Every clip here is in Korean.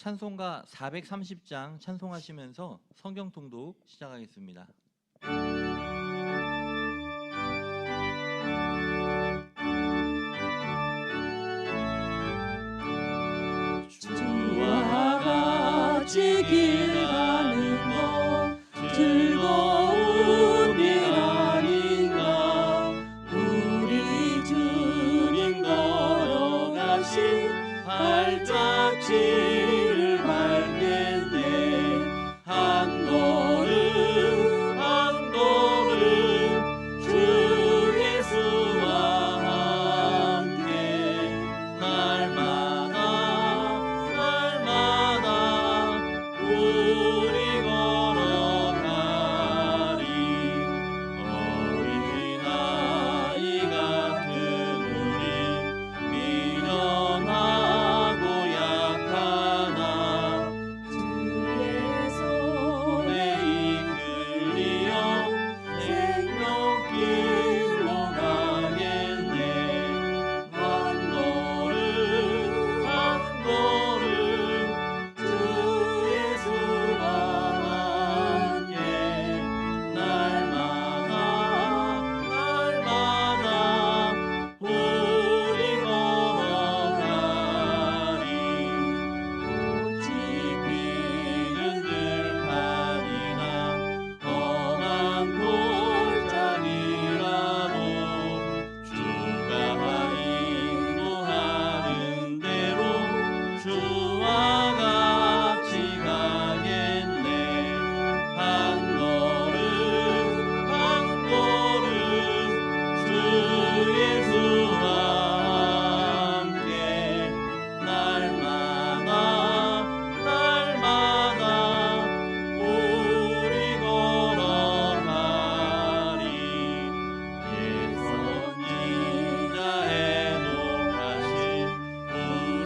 찬송가 430장 찬송하시면서 성경 통독 시작하겠습니다. 주와 같이 길 가는 것 즐거운 일 아닌가. 우리 주님 걸어가신 발자취를 밟겠네. 한 걸음 한 걸음 주 예수와 함께 날마다 우리 걸어가리. 어린아이 같은 우리 미련하고 약하나 주의 손에 이끌리어 생명길로 가겠네. 한 걸음 한 걸음 주 예수와 함께 날마다 우리 걸어가리. 꽃이 피는 들판이나 험한 골짜기라도 주가 인도하는 대로 주와 같이 가겠네. 한 걸음 한 걸음 주 예수와 함께 날마다 우리 걸어가리. 예선지자의 높아신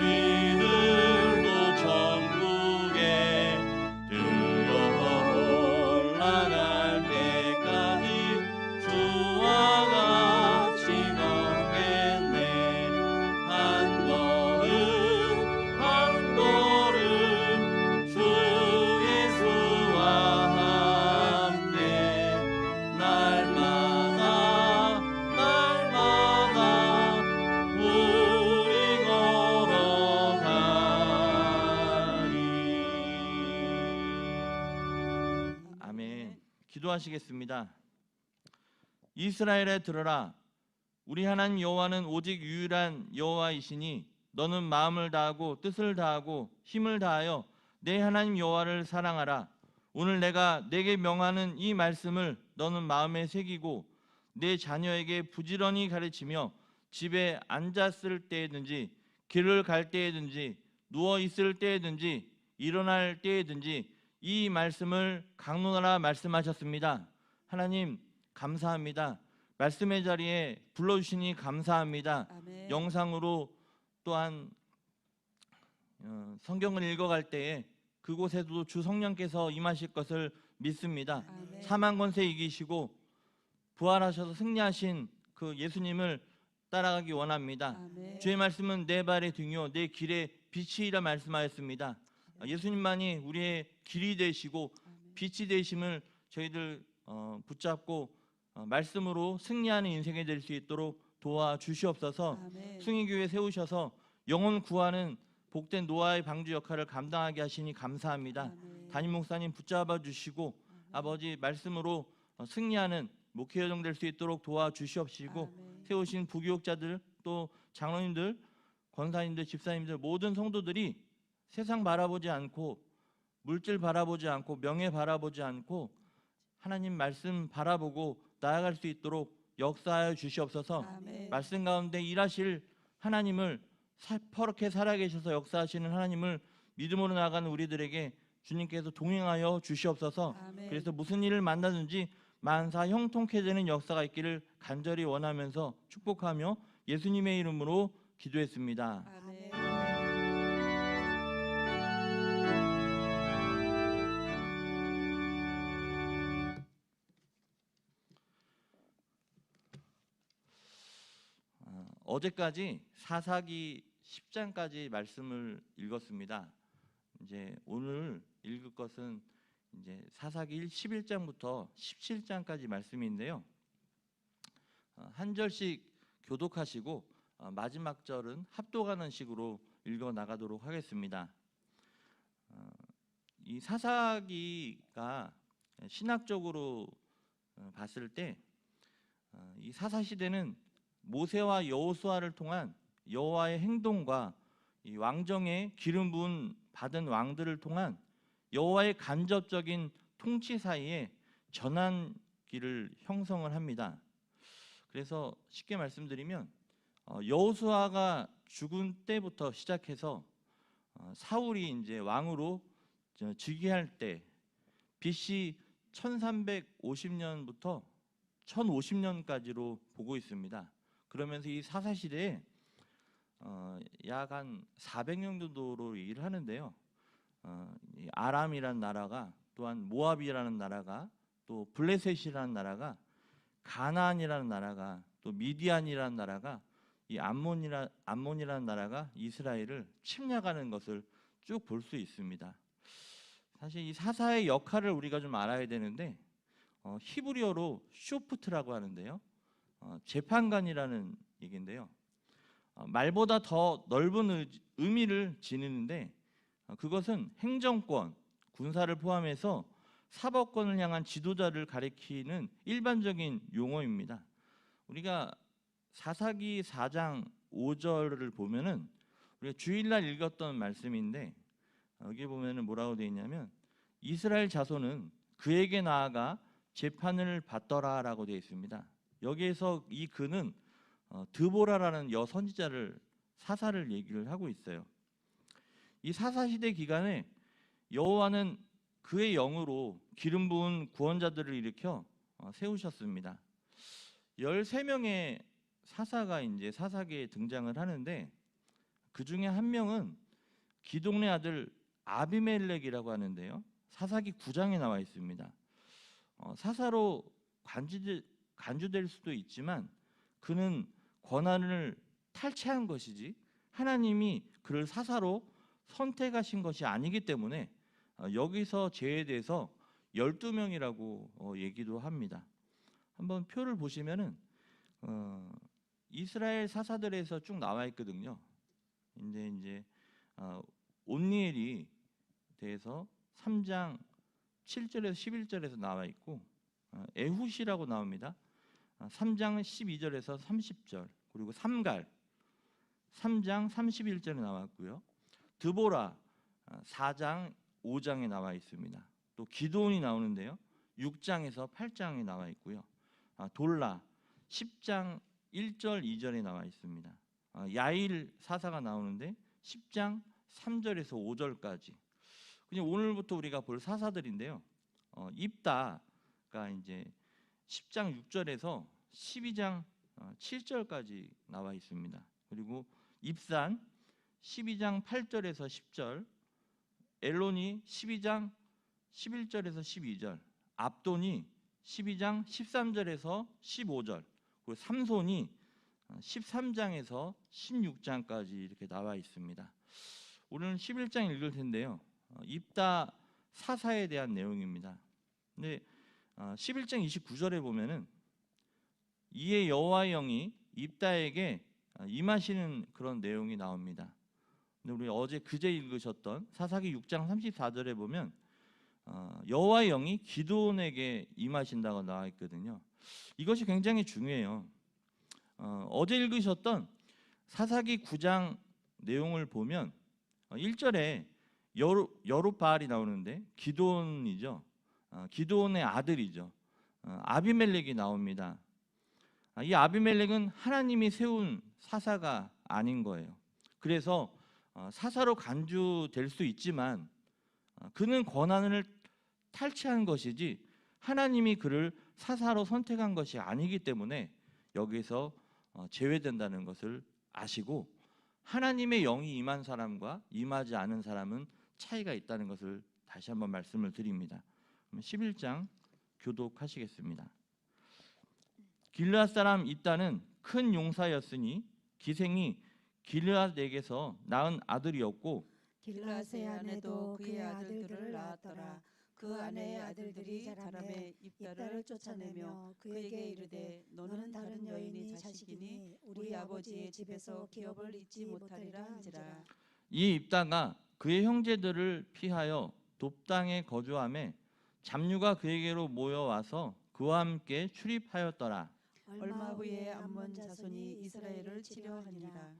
우리들도 천국에 들려 올라갈 때까지 주와 같이 걷겠네. 한 걸음 한 걸음 주 예수와 함께 날마다 우리 걸어가리. 아멘. 기도하시겠습니다. 이스라엘에 들으라. 우리 하나님 여호와는 오직 유일한 여호와이시니 너는 마음을 다하고 뜻을 다하고 힘을 다하여 내 하나님 여호와를 사랑하라. 오늘 내가 내게 명하는 이 말씀을 너는 마음에 새기고 내 자녀에게 부지런히 가르치며 집에 앉았을 때에든지 길을 갈 때에든지 누워 있을 때에든지 일어날 때에든지 이 말씀을 강론하라 말씀하셨습니다. 하나님 감사합니다. 말씀의 자리에 불러주시니 감사합니다. 아멘. 영상으로 또한 성경을 읽어갈 때에 그곳에도 주 성령께서 임하실 것을 믿습니다. 아멘. 사망 권세 이기시고 부활하셔서 승리하신 그 예수님을 따라가기 원합니다. 아멘. 주의 말씀은 내 발의 등이요 내 길의 빛이라 말씀하였습니다. 예수님만이 우리의 길이 되시고 빛이 되심을 저희들 붙잡고 말씀으로 승리하는 인생이 될 수 있도록 도와주시옵소서. 아멘. 숭의교회 세우셔서 영혼 구하는 복된 노아의 방주 역할을 감당하게 하시니 감사합니다. 아멘. 담임 목사님 붙잡아 주시고 아버지 말씀으로 승리하는 목회여정 될 수 있도록 도와주시옵시고 아멘. 세우신 부교육자들 또 장로님들 권사님들 집사님들 모든 성도들이 세상 바라보지 않고 물질 바라보지 않고 명예 바라보지 않고 하나님 말씀 바라보고 나아갈 수 있도록 역사하여 주시옵소서. 아멘. 말씀 가운데 일하실 하나님을 퍼렇게 살아계셔서 역사하시는 하나님을 믿음으로 나아가는 우리들에게 주님께서 동행하여 주시옵소서. 아멘. 그래서 무슨 일을 만나든지 만사 형통케 되는 역사가 있기를 간절히 원하면서 축복하며 예수님의 이름으로 기도했습니다. 아멘. 어제까지 사사기 10장까지 말씀을 읽었습니다. 이제 오늘 읽을 것은 이제 사사기 11장부터 17장까지 말씀인데요. 한 절씩 교독하시고 마지막 절은 합독하는 식으로 읽어 나가도록 하겠습니다. 이 사사기가 신학적으로 봤을 때 이 사사 시대는 모세와 여호수아를 통한 여호와의 행동과 이 왕정의 기름 부은 받은 왕들을 통한 여호와의 간접적인 통치 사이에 전환기를 형성을 합니다. 그래서 쉽게 말씀드리면 여호수아가 죽은 때부터 시작해서 사울이 이제 왕으로 즉위할 때 BC 1350년부터 1050년까지로 보고 있습니다. 그러면서 이 사사 시대에 약 한 400년 정도로 얘기를 하는데요. 이 아람이라는 나라가, 또한 모압이라는 나라가, 또 블레셋이라는 나라가, 가나안이라는 나라가, 또 미디안이라는 나라가, 이 암몬이라는 나라가 이스라엘을 침략하는 것을 쭉 볼 수 있습니다. 사실 이 사사의 역할을 우리가 좀 알아야 되는데 히브리어로 쇼프트라고 하는데요. 재판관이라는 얘기인데요. 말보다 더 넓은 의미를 지니는데 그것은 행정권, 군사를 포함해서 사법권을 향한 지도자를 가리키는 일반적인 용어입니다. 우리가 사사기 4장 5절을 보면은 우리가 주일날 읽었던 말씀인데 여기 보면은 뭐라고 되어 있냐면 이스라엘 자손은 그에게 나아가 재판을 받더라라고 되어 있습니다. 여기에서 이 그는 드보라라는 여선지자를 사사를 얘기를 하고 있어요. 이 사사 시대 기간에 여호와는 그의 영으로 기름 부은 구원자들을 일으켜 세우셨습니다. 13명의 사사가 이제 사사기에 등장을 하는데 그 중에 한 명은 기동의 아들 아비멜렉이라고 하는데요. 사사기 9장에 나와 있습니다. 사사로 간주될 수도 있지만 그는 권한을 탈취한 것이지 하나님이 그를 사사로 선택하신 것이 아니기 때문에 여기서 제외돼서 12명이라고 얘기도 합니다. 한번 표를 보시면은 이스라엘 사사들에서 쭉 나와 있거든요. 이제 온니엘이 대해서 3장 7절에서 11절에서 나와 있고 에훗이라고 나옵니다. 3장 12절에서 30절, 그리고 삼갈 3장 31절에 나왔고요. 드보라 4장 5장에 나와 있습니다. 또 기드온이 나오는데요. 6장에서 8장에 나와 있고요. 돌라 10장 1절 2절에 나와 있습니다. 야일 사사가 나오는데 10장 3절에서 5절까지. 그냥 오늘부터 우리가 볼 사사들인데요. 입다가 이제 10장 6절에서 12장 7절까지 나와 있습니다. 그리고 입산 12장 8절에서 10절, 엘론이 12장 11절에서 12절, 압돈이 12장 13절에서 15절, 그리고 삼손이 13장에서 16장까지 이렇게 나와 있습니다. 오늘은 11장 읽을 텐데요. 입다 사사에 대한 내용입니다. 근데 11장 29절에 보면은 이에 여호와의 영이 입다에게 임하시는 그런 내용이 나옵니다. 근데 우리 어제 그제 읽으셨던 사사기 6장 34절에 보면 여호와의 영이 기드온에게 임하신다고 나와 있거든요. 이것이 굉장히 중요해요. 어제 읽으셨던 사사기 9장 내용을 보면 1절에 여룻바알이 나오는데 기드온이죠. 기드온의 아들이죠. 아비멜렉이 나옵니다. 이 아비멜렉은 하나님이 세운 사사가 아닌 거예요. 그래서 사사로 간주될 수 있지만 그는 권한을 탈취한 것이지 하나님이 그를 사사로 선택한 것이 아니기 때문에 여기서 제외된다는 것을 아시고 하나님의 영이 임한 사람과 임하지 않은 사람은 차이가 있다는 것을 다시 한번 말씀을 드립니다. 11장 교독하시겠습니다. 길르앗 사람 입다는 큰 용사였으니 기생이 길르앗에게서 낳은 아들이었고 길라세 아내도 그의 아들들을 낳았더라. 그 아내의 아들들이 자라매 입다를 쫓아내며 그에게 이르되 너는 다른 여인이 자식이니 우리 아버지의 집에서 기업을 잊지 못하리라 한지라. 이 입다가 그의 형제들을 피하여 돕당에 거주하며 잡류가 그에게로 모여와서 그와 함께 출입하였더라. 얼마 후에 암몬 자손이 이스라엘을 치려하니라.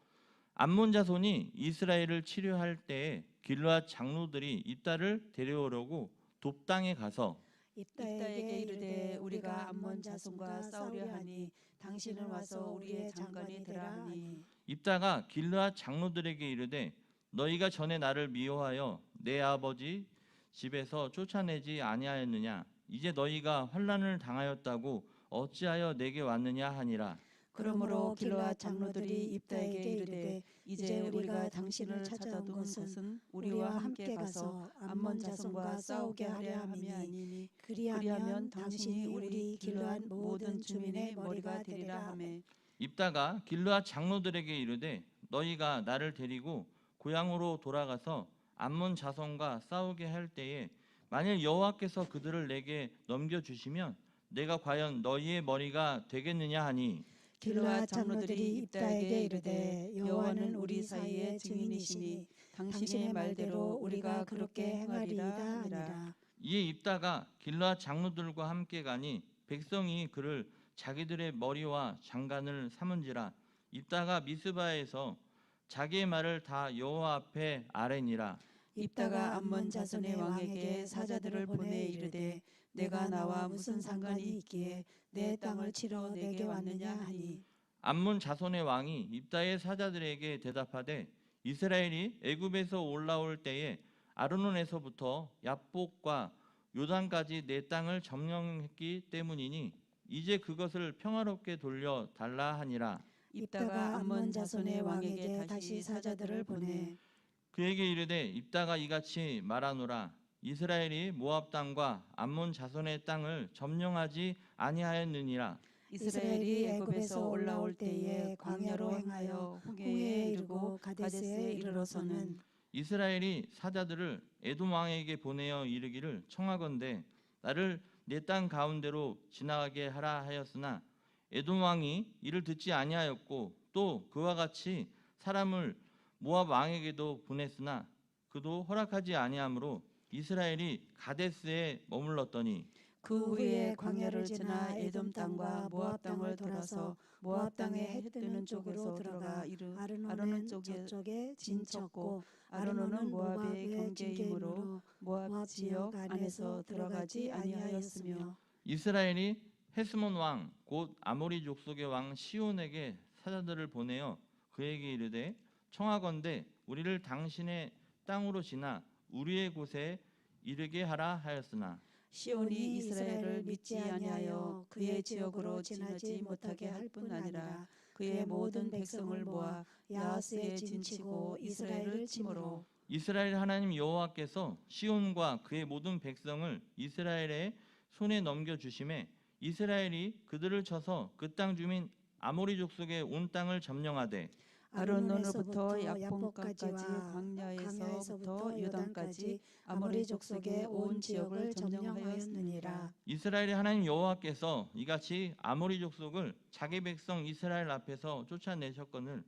암몬 자손이 이스라엘을 치료할 때에 길르앗 장로들이 입다를 데려오려고 돕당에 가서 입다에게 이르되 우리가 암몬 자손과 싸우려 하니 당신은 와서 우리의 장관이 되라 하니. 입다가 길르앗 장로들에게 이르되 너희가 전에 나를 미워하여 내 아버지 집에서 쫓아내지 아니하였느냐? 이제 너희가 환난을 당하였다고 어찌하여 내게 왔느냐 하니라. 그러므로 길르앗 장로들이 입다에게 이르되 이제 우리가 당신을 찾아온 것은 우리와 함께 가서 암몬 자손과 싸우게 하려 함이 아니니 그리하면 당신이 우리 길르앗 모든 주민의 머리가 되리라 하매. 입다가 길르앗 장로들에게 이르되 너희가 나를 데리고 고향으로 돌아가서 암몬 자손과 싸우게 할 때에 만일 여호와께서 그들을 내게 넘겨주시면 내가 과연 너희의 머리가 되겠느냐 하니. 길르앗 장로들이 입다에게 이르되 여호와는 우리 사이의 증인이시니 당신의 말대로 우리가 그렇게 행하리이다 하니라. 이에 입다가 길르앗 장로들과 함께 가니 백성이 그를 자기들의 머리와 장관을 삼은지라. 입다가 미스바에서 자기의 말을 다 여호와 앞에 아뢰니라. 입다가 암몬 자손의 왕에게 사자들을 보내 이르되 내가 나와 무슨 상관이 있기에 내 땅을 치러 내게 왔느냐 하니. 암몬 자손의 왕이 입다의 사자들에게 대답하되 이스라엘이 애굽에서 올라올 때에 아르논에서부터 야복과 요단까지 내 땅을 점령했기 때문이니 이제 그것을 평화롭게 돌려 달라 하니라. 입다가 암몬 자손의 왕에게 다시 사자들을 보내 그에게 이르되 입다가 이같이 말하노라. 이스라엘이 모압 땅과 암몬 자손의 땅을 점령하지 아니하였느니라. 이스라엘이 애굽에서 올라올 때에 광야로 행하여 홍해에 이르고 가데스에 이르러서는 이스라엘이 사자들을 에돔 왕에게 보내어 이르기를 청하건대 나를 내 땅 가운데로 지나가게 하라 하였으나 에돔 왕이 이를 듣지 아니하였고 또 그와 같이 사람을 모압 왕에게도 보냈으나 그도 허락하지 아니하므로 이스라엘이 가데스에 머물렀더니 그 후에 광야를 지나 에돔 땅과 모압 땅을 돌아서 모압 땅의 해 뜨는 쪽으로 들어가 아르논 저쪽에 진쳤고 아르논은 모압의 경계이므로 모압 지역 안에서 들어가지 아니하였으며. 이스라엘이 헤스몬 왕 곧 아모리 족속의 왕 시온에게 사자들을 보내어 그에게 이르되 청하건대 우리를 당신의 땅으로 지나 우리의 곳에 이르게 하라 하였으나 시온이 이스라엘을 믿지 아니하여 그의 지역으로 지나지 못하게 할 뿐 아니라 그의 모든 백성을 모아 야하스에 진치고 이스라엘을 치므로. 이스라엘 하나님 여호와께서 시온과 그의 모든 백성을 이스라엘의 손에 넘겨 주심에 이스라엘이 그들을 쳐서 그 땅 주민 아모리 족속의 온 땅을 점령하되 아르논으로부터 야복까지 광야에서부터 요단까지 아모리 족속의 온 지역을 점령하였느니라. 이스라엘의 하나님 여호와께서 이같이 아모리 족속을 자기 백성 이스라엘 앞에서 쫓아내셨거늘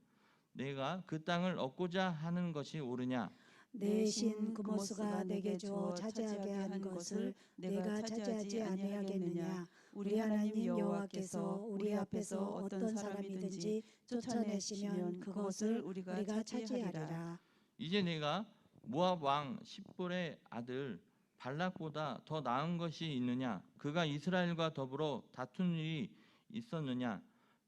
내가 그 땅을 얻고자 하는 것이 옳으냐. 내 신 그모스가 내게 주어 차지하게 한 것을 내가 차지하지 아니하겠느냐. 우리 하나님 여호와께서 우리 앞에서 어떤 사람이든지 쫓아내시면 그것을 우리가 차지하리라. 이제 내가 모압 왕 십볼의 아들 발락보다 더 나은 것이 있느냐. 그가 이스라엘과 더불어 다툰 일이 있었느냐.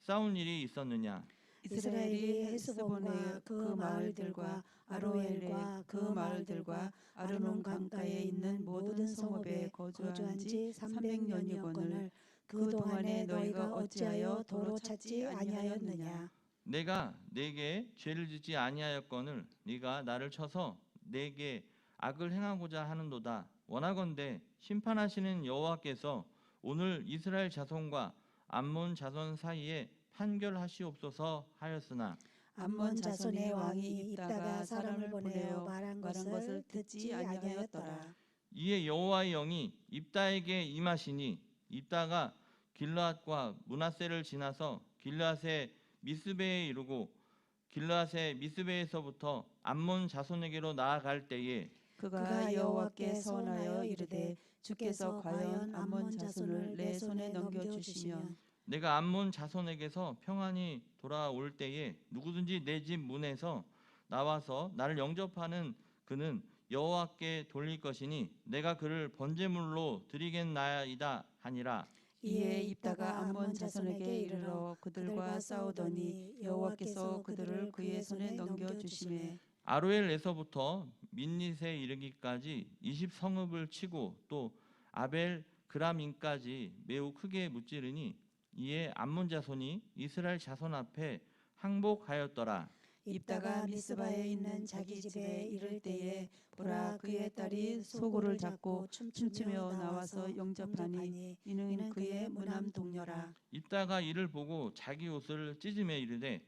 싸운 일이 있었느냐. 이스라엘이 헤스본과 그 마을들과 아로엘과 그 마을들과 아르논 강가에 있는 모든 성읍에 거주한 지 300년이었거늘 그 동안에 너희가 어찌하여 도로 찾지 아니하였느냐. 내가 네게 죄를 짓지 아니하였거늘 네가 나를 쳐서 내게 악을 행하고자 하는도다. 원하건대 심판하시는 여호와께서 오늘 이스라엘 자손과 암몬 자손 사이에 판결하시옵소서 하였으나 암몬 자손의 왕이 입다가 사람을 보내어 말한 것을 듣지 아니하였더라. 이에 여호와의 영이 입다에게 임하시니 입다가 길르앗과 므낫세를 지나서 길르앗의 미스베에 이르고 길르앗의 미스베에서부터 암몬 자손에게로 나아갈 때에 그가 여호와께 서원하여 이르되 주께서 과연 암몬 자손을 내 손에 넘겨주시면 내가 암몬 자손에게서 평안히 돌아올 때에 누구든지 내 집 문에서 나와서 나를 영접하는 그는 여호와께 돌릴 것이니 내가 그를 번제물로 드리겠나이다 하니라. 이에 입다가 암몬 자손에게 이르러 그들과 싸우더니 여호와께서 그들을 그의 손에 넘겨주시매 아로엘에서부터 민닛에 이르기까지 20성읍을 치고 또 아벨 그라민까지 매우 크게 무찌르니 이에 암몬 자손이 이스라엘 자손 앞에 항복하였더라. 입다가 미스바에 있는 자기 집에 이를 때에 보라 그의 딸이 소고를 잡고 춤추며 나와서 영접하니 이는 그의 무남 동료라. 입다가 이를 보고 자기 옷을 찢으며 이르되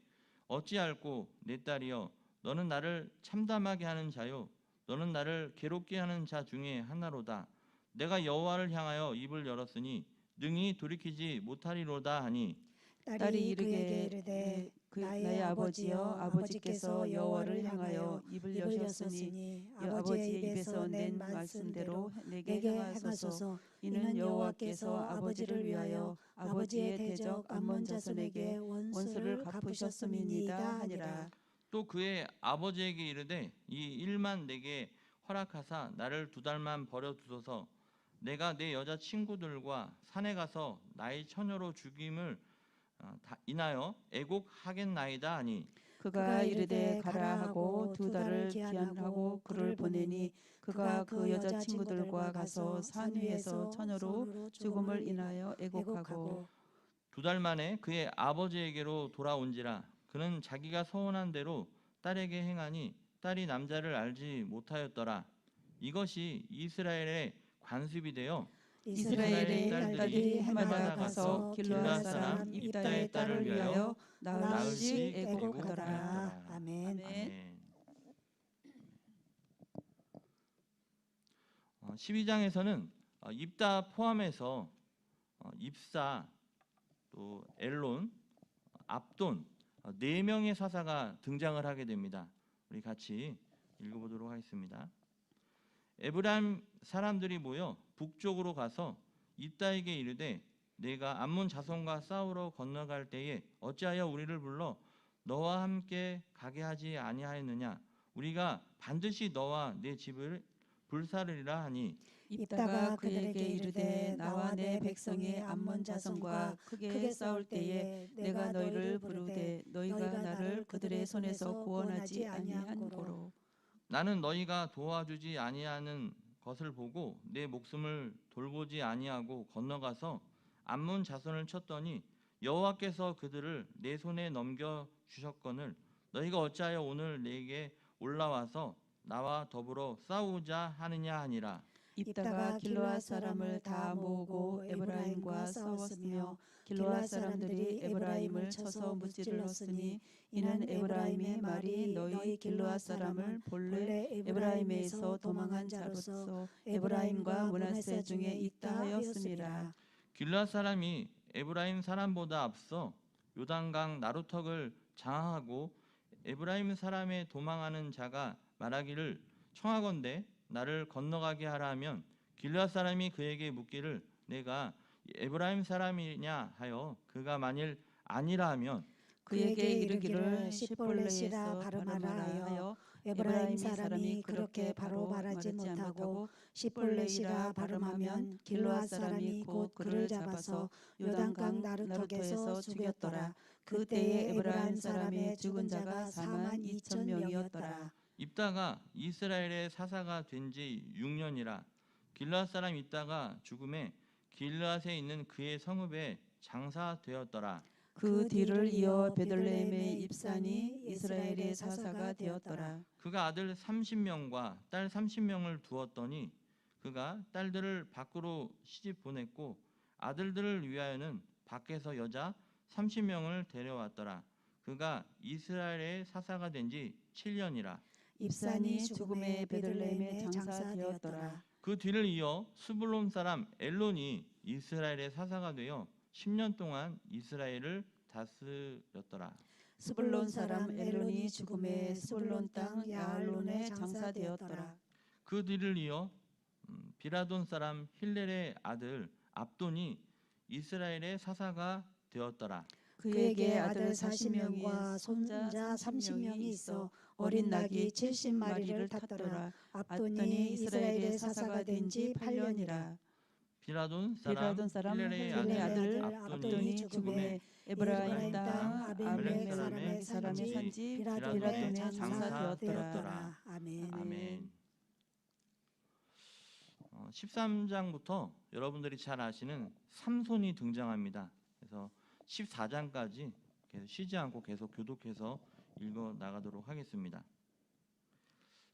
어찌할꼬 내 딸이여 너는 나를 참담하게 하는 자요 너는 나를 괴롭게 하는 자 중에 하나로다. 내가 여호와를 향하여 입을 열었으니 능히 돌이키지 못하리로다 하니 딸이 그에게 이르되 나의 아버지여 아버지께서 여호와를 향하여 입을 여셨으니 아버지의 입에서 낸 말씀대로 내게 행하소서. 이는 여호와께서 아버지를 위하여 아버지의 대적 암몬 자손에게 원수를 갚으셨음이니이다 하니라. 또 그의 아버지에게 이르되 이 일만 내게 허락하사 나를 2달만 버려두소서. 내가 내 여자 친구들과 산에 가서 나의 처녀로 죽임을 인하여 애곡하겠나이다 하니 그가 이르되 가라 하고 2달을 기한하고 그를 보내니 그가 그 여자 친구들과 가서 산 위에서 처녀로 죽음을 인하여 애곡하고 2달 만에 그의 아버지에게로 돌아온지라. 그는 자기가 서원한 대로 딸에게 행하니 딸이 남자를 알지 못하였더라. 이것이 이스라엘의 관습이 되어 이스라엘의 딸들이 해마다 가서 길르앗 사람 입다의 딸을 위하여 나흘씩 애곡하더라. 아멘. 아멘. 12장에서는 입다 포함해서 입사, 또 엘론, 압돈 4명의 사사가 등장을 하게 됩니다. 우리 같이 읽어보도록 하겠습니다. 에브라임 사람들이 모여 북쪽으로 가서 입다에게 이르되 내가 암몬 자손과 싸우러 건너갈 때에 어찌하여 우리를 불러 너와 함께 가게 하지 아니하였느냐. 우리가 반드시 너와 내 집을 불사르리라 하니 입다가 그들에게 이르되 나와 내 백성이 암몬 자손과 크게 싸울 때에 내가 너희를 부르되 너희가 나를 그들의 손에서 구원하지 아니한 고로 나는 너희가 도와주지 아니하는 것을 보고 내 목숨을 돌보지 아니하고 건너가서 암몬 자손을 쳤더니 여호와께서 그들을 내 손에 넘겨 주셨거늘 너희가 어찌하여 오늘 내게 올라와서 나와 더불어 싸우자 하느냐 하니라. 입다가 길르앗 사람을 다 모으고 에브라임과 싸웠으며 길르앗 사람들이 에브라임을 쳐서 무찔렀으니 이는 에브라임의 말이 너희 길르앗 사람을 본래 에브라임에서 도망한 자로서 에브라임과 므낫세 중에 있다 하였음이라. 길르앗 사람이 에브라임 사람보다 앞서 요단강 나루턱을 장악하고 에브라임 사람의 도망하는 자가 말하기를 청하건대 나를 건너가게 하라 하면 길르앗 사람이 그에게 묻기를 내가 에브라임 사람이냐 하여 그가 만일 아니라 하면 그에게 이르기를 시볼렛이라 발음하라 하여 에브라임 사람이 그렇게 바로 말하지 못하고 시볼렛이라 발음하면 길르앗 사람이 곧 그를 잡아서 요단강 나루턱에서 죽였더라. 그때에 에브라임 사람의 죽은 자가 42,000명이었더라. 입다가 이스라엘의 사사가 된 지 6년이라. 길르앗 사람 입다가 죽음에 길르앗에 있는 그의 성읍에 장사되었더라. 그 뒤를 이어 베들레헴의 입산이 이스라엘의 사사가 되었더라. 그가 아들 30명과 딸 30명을 두었더니 그가 딸들을 밖으로 시집 보냈고 아들들을 위하여는 밖에서 여자 30명을 데려왔더라. 그가 이스라엘의 사사가 된 지 7년이라. 입산이 죽음의 베들레헴에 장사되었더라. 그 뒤를 이어 스불론 사람 엘론이 이스라엘의 사사가 되어 10년 동안 이스라엘을 다스렸더라. 스불론 사람 엘론이 죽음에 스불론 땅 야알론에 장사되었더라. 그 뒤를 이어 비라돈 사람 힐렐의 아들 압돈이 이스라엘의 사사가 되었더라. 그에게 아들 40명과 손자 30명이 있어 어린 낙이 70마리를 탔더라. 압돈이 이스라엘의 사사가 된 지 8년이라. 비라돈 비라돈 사람 힐렐의 힐렐의 아들 압돈이 압돈이 죽음에 에브라임 땅 아벨렉 사람의 사람의 산지 비라돈에 비라돈에 장사되었더라. 아멘. 아멘. 13장부터 여러분들이 잘 아시는 삼손이 등장합니다. 그래서 14장까지 계속 쉬지 않고 계속 교독해서 읽어 나가도록 하겠습니다.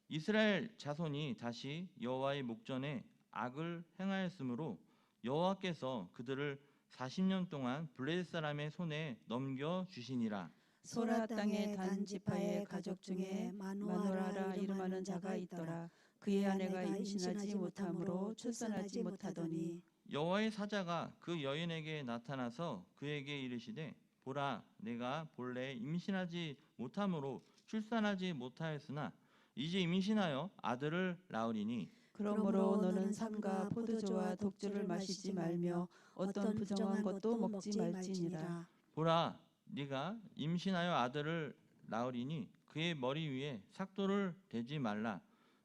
이스라엘 자손이 다시 여호와의 목전에 악을 행하였으므로 여호와께서 그들을 40년 동안 블레셋 사람의 손에 넘겨 주시니라. 소라 땅의 단 지파의 가족 중에 마노아라 이름하는 자가 있더라. 그의 아내가 임신하지 못하므로 출산하지 못하더니 여호와의 사자가 그 여인에게 나타나서 그에게 이르시되 보라 내가 본래 임신하지 못함으로 출산하지 못하였으나 이제 임신하여 아들을 낳으리니 그러므로 너는 삼가 포도주와 독주를 마시지 말며 어떤 부정한 것도 먹지 말지니라. 보라 네가 임신하여 아들을 낳으리니 그의 머리 위에 삭도를 대지 말라.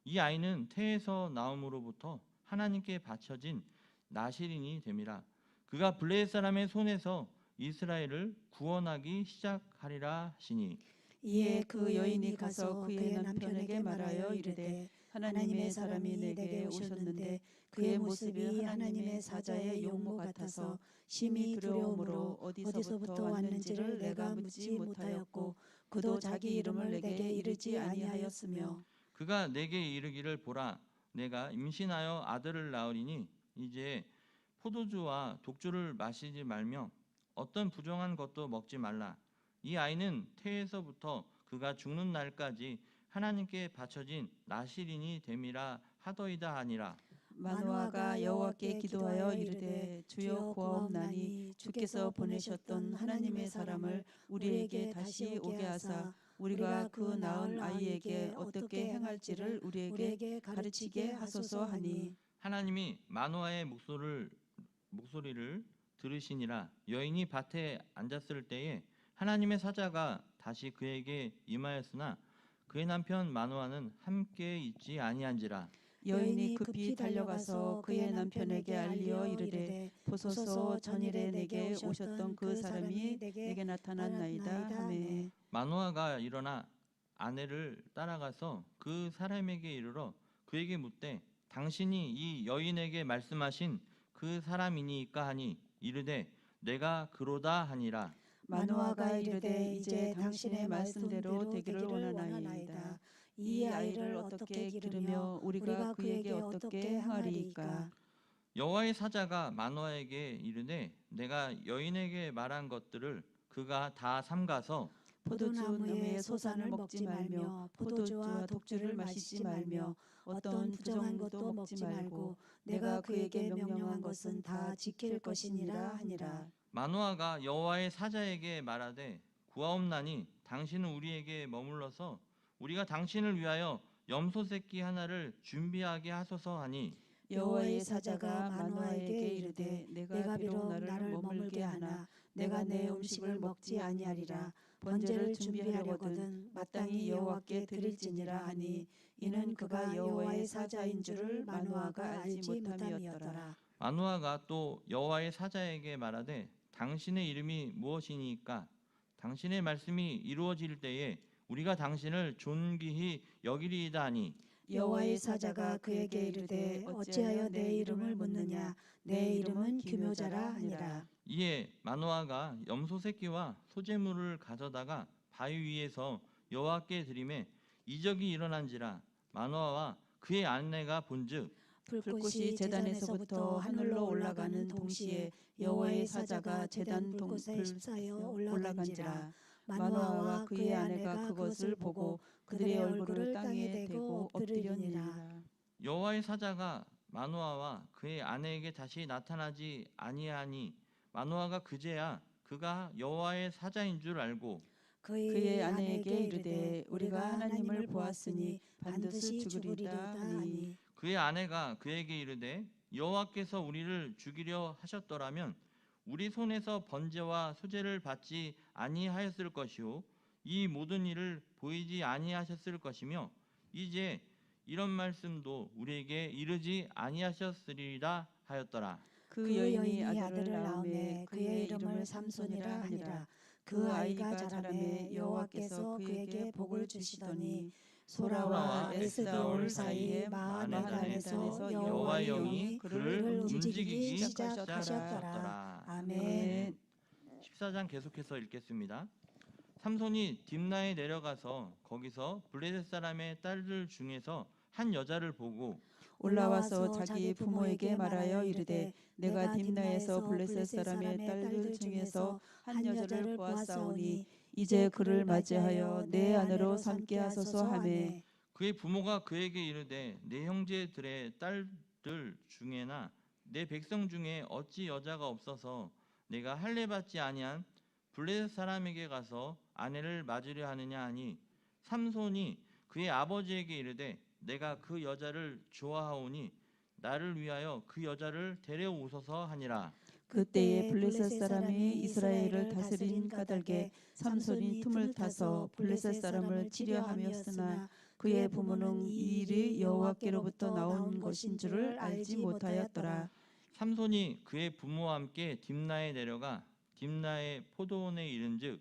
이 아이는 태에서 나옴으로부터 하나님께 바쳐진 나실인이 됨이라. 그가 블레셋 사람의 손에서 이스라엘을 구원하기 시작하리라 하시니. 이에 그 여인이 가서 그의 남편에게 말하여 이르되 하나님의 사람이 내게 오셨는데 그의 모습이 하나님의 사자의 용모 같아서 심히 두려움으로 어디서부터 왔는지를 내가 묻지 못하였고 그도 자기 이름을 내게 이르지 아니하였으며 그가 내게 이르기를 보라 내가 임신하여 아들을 낳으리니 이제 포도주와 독주를 마시지 말며 어떤 부정한 것도 먹지 말라. 이 아이는 태에서부터 그가 죽는 날까지 하나님께 바쳐진 나실인이 됨이라 하더이다 하니라. 마노아가 여호와께 기도하여 이르되 주여 구하옵나니 주께서 보내셨던 하나님의 사람을 우리에게 다시 오게 하사 우리가 그 낳은 아이에게 어떻게 행할지를 우리에게 가르치게 하소서 하니 하나님이 마노아의 목소리를 들으시니라. 여인이 밭에 앉았을 때에 하나님의 사자가 다시 그에게 임하였으나 그의 남편 마노아는 함께 있지 아니한지라. 여인이 급히 달려가서 그의 남편에게 알리어 이르되 보소서 전일에 내게 오셨던 그 사람이 내게 나타났나이다 하매 마노아가 일어나 아내를 따라가서 그 사람에게 이르러 그에게 묻되 당신이 이 여인에게 말씀하신 그 사람이니까 하니 이르되 내가 그로다 하니라. 마노아가 이르되 이제 당신의 말씀대로 되기를 원하나이다. 이 아이를 어떻게 기르며 우리가 그에게 어떻게 행하리이까. 여호와의 사자가 마노아에게 이르되 내가 여인에게 말한 것들을 그가 다 삼가서 포도나무의 소산을 먹지 말며 포도주와 독주를 마시지 말며 어떤 부정한 것도 먹지 말고 내가 그에게 명령한 것은 다 지킬 것이니라 하니라. 마노아가 여호와의 사자에게 말하되 구하옵나니 당신은 우리에게 머물러서 우리가 당신을 위하여 염소 새끼 하나를 준비하게 하소서 하니 여호와의 사자가 마노아에게 이르되 내가 비록 나를 머물게 하나 내가 내 음식을 먹지 아니하리라. 번제를 준비하려거든 마땅히 여호와께 드릴지니라 하니 이는 그가 여호와의 사자인 줄을 마노아가 알지 못함이었더라. 마노아가 또 여호와의 사자에게 말하되 당신의 이름이 무엇이니까 당신의 말씀이 이루어질 때에 우리가 당신을 존귀히 여기리이다 하니 여호와의 사자가 그에게 이르되 어찌하여 내 이름을 묻느냐 내 이름은 규묘자라 하니라. 이에 마노아가 염소 새끼와 소재물을 가져다가 바위 위에서 여호와께 드리매 이적이 일어난지라. 마노아와 그의 아내가 본즉 불꽃이 제단에서부터 하늘로 올라가는 동시에 여호와의 사자가 제단 동불 휩싸여 올라간지라. 마누아와 그의 아내가 그것을 보고 그들의 얼굴을 땅에 대고 엎드리니라. 여호와의 사자가 마누아와 그의 아내에게 다시 나타나지 아니하니 마누아가 그제야 그가 여호와의 사자인 줄 알고 그의 아내에게 이르되 우리가 하나님을 보았으니 반드시 죽으리다 하니 그의 아내가 그에게 이르되 여호와께서 우리를 죽이려 하셨더라면 우리 손에서 번제와 소제를 받지 아니하였을 것이요 이 모든 일을 보이지 아니하셨을 것이며 이제 이런 말씀도 우리에게 이르지 아니하셨으리라 하였더라. 그 여인이 아들을 낳음에 그의 이름을 삼손이라 하니라. 그 아이가 자라매 여호와께서 그에게 복을 주시더니 소라와 에스다올 사이에 마하나단에서 여호와의 영이 그를 움직이기 시작하셨더라. 아멘. 14장 계속해서 읽겠습니다. 삼손이 딥나에 내려가서 거기서 블레셋 사람의 딸들 중에서 한 여자를 보고 올라와서 자기 부모에게 말하여 이르되 내가 딥나에서 블레셋 사람의 딸들 중에서 한 여자를 보았사오니 이제 그를 맞이하여 내 아내로 삼게 하소서 하매 그의 부모가 그에게 이르되 내 형제들의 딸들 중에나 내 백성 중에 어찌 여자가 없어서 내가 할례 받지 아니한 블레셋 사람에게 가서 아내를 맞으려 하느냐 하니 삼손이 그의 아버지에게 이르되 내가 그 여자를 좋아하오니 나를 위하여 그 여자를 데려오소서 하니라. 그때에 블레셋 사람이 이스라엘을 다스린 까닭에 삼손이 틈을 타서 블레셋 사람을 치려 함이었으나 그의 부모는 이 일이 여호와께로부터 나온 것인 줄을 알지 못하였더라. 삼손이 그의 부모와 함께 딥나에 내려가 딥나의 포도원에 이른즉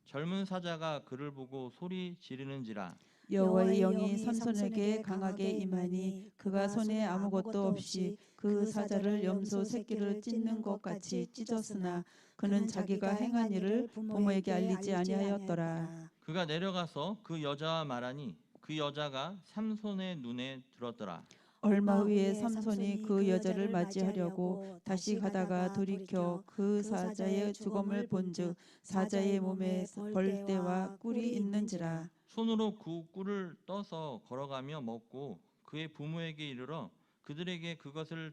젊은 사자가 그를 보고 소리 지르는지라. 여호와의 영이 삼손에게 강하게 임하니 그가 손에 아무것도 없이 그 사자를 염소 새끼를 찢는 것 같이 찢었으나 그는 자기가 행한 일을 부모에게 알리지 아니하였더라. 그가 내려가서 그 여자와 말하니 그 여자가 삼손의 눈에 들었더라. 얼마 후에 삼손이 그 여자를 맞이하려고 다시 가다가 돌이켜 그 사자의 죽음을 본즉 사자의 몸에 벌떼와 꿀이 있는지라. 손으로 그 꿀을 떠서 걸어가며 먹고 그의 부모에게 이르러 그들에게 그것을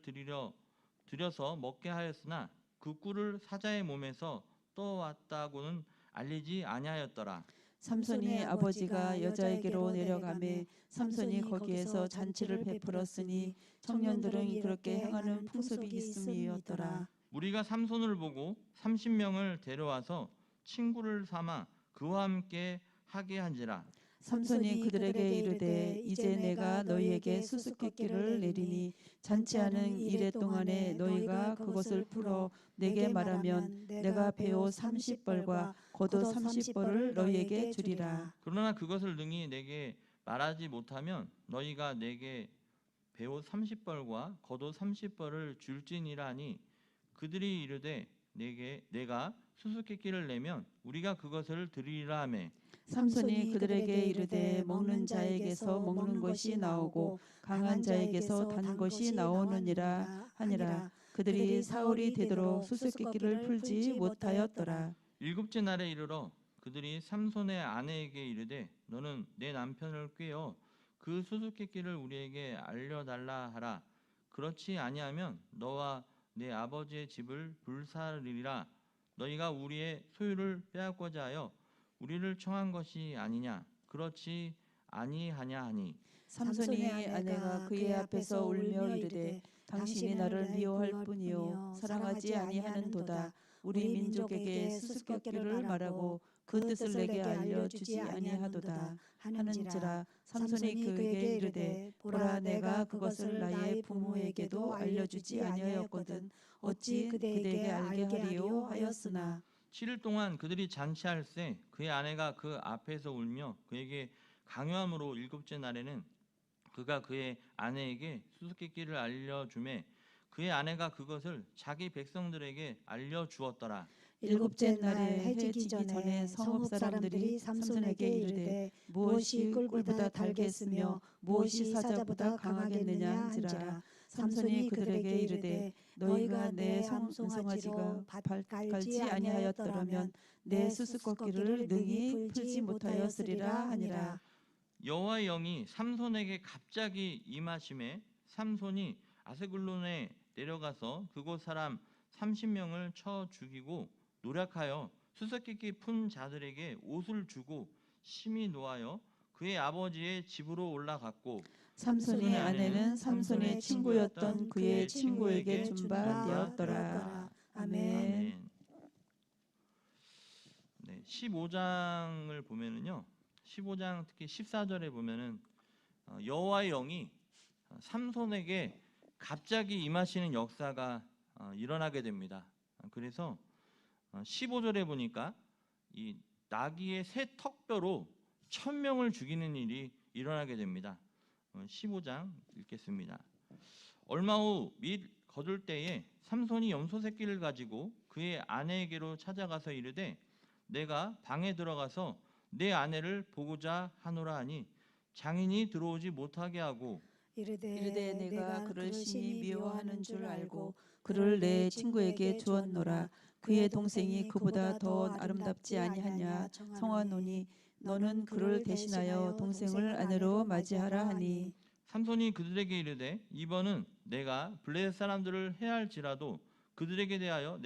드려서 먹게 하였으나 그 꿀을 사자의 몸에서 떠왔다고는 알리지 아니하였더라. 삼손이 아버지가 여자에게로 내려가매 삼손이 거기에서 잔치를 베풀었으니 청년들은 그렇게 행하는 풍습이 있음이었더라. 무리가 삼손을 보고 30명을 데려와서 친구를 삼아 그와 함께 하게 한지라. 삼손이 그들에게 이르되 이제 내가 너희에게 수수께끼를 내리니 잔치하는 이래 동안에 너희가 그것을 풀어 내게 말하면 내가 배옷 30벌과 겉옷 30벌을 너희에게 주리라. 그러나 그것을 능히 내게 말하지 못하면 너희가 내게 배옷 30벌과 겉옷 30벌을 줄지니라 하니 그들이 이르되 내가 수수께끼를 내면 우리가 그것을 드리리라 하매 삼손이 그들에게 이르되 먹는 자에게서 먹는 것이 나오고 강한 자에게서 단 것이 나오느니라 하니라. 그들이 사흘이 되도록 수수께끼를 풀지 못하였더라. 일곱째 날에 이르러 그들이 삼손의 아내에게 이르되 너는 내 남편을 꾀어 그 수수께끼를 우리에게 알려달라 하라. 그렇지 아니하면 너와 내 아버지의 집을 불사르리라. 너희가 우리의 소유를 빼앗고자 하여 우리를 청한 것이 아니냐. 그렇지 아니하냐 하니 삼손의 아내가 그의 앞에서 울며 이르되 당신이 나를 미워할 뿐이요 사랑하지 아니하는도다. 우리 민족에게 수수께끼를 말하고 그 뜻을 내게 알려주지 아니하도다 하는지라. 삼손이 그에게 이르되 보라 내가 그것을 나의 부모에게도 알려주지 아니하였거든 어찌 그대에게 알게 하리요 하였으나 7일 동안 그들이 잔치할새 그의 아내가 그 앞에서 울며 그에게 강요함으로 일곱째 날에는 그가 그의 아내에게 수수께끼를 알려주매 그의 아내가 그것을 자기 백성들에게 알려주었더라. 일곱째 날에 해지기 전에 성읍 사람들이 삼손에게 이르되 무엇이 꿀보다 달겠으며 무엇이 사자보다 강하겠느냐 한지라. 삼손이 그들에게 이르되 너희가 내 송아지가 갈지 아니하였더라면 내 수수께끼를 능히 풀지 못하였으리라 하니라. 여호와의 영이 삼손에게 갑자기 임하심에 삼손이 아세글론에 내려가서 그곳 사람 30명을 쳐 죽이고 노력하여 수수께끼 푼 자들에게 옷을 주고 심히 노하여 그의 아버지의 집으로 올라갔고 삼손의 아내는 삼손의 친구였던 그의 친구에게 준 바 되었더라. 아멘. 네, 15장을 보면은요. 15장 특히 14절에 보면은 여호와의 영이 삼손에게 갑자기 임하시는 역사가 일어나게 됩니다. 그래서 15절에 보니까 이 나귀의 새 턱뼈로 1000명을 죽이는 일이 일어나게 됩니다. 15장 읽겠습니다. 얼마 후 및 거둘 때에 삼손이 염소 새끼를 가지고 그의 아내에게로 찾아가서 이르되 내가 방에 들어가서 내 아내를 보고자 하노라 하니 장인이 들어오지 못하게 하고 이르되 내가 그를 심히 미워하는 줄 알고 그를 내 친구에게 주었노라. 그의 동생이 그보다 더 아름답지 아니하냐 청하노니 너는 그를 대신하여 동생을 아내로 맞이하라 하니 삼손이 그들에게 이르되 이번은 내가 블레셋 사람들을 해할지라도 그들에게 대하여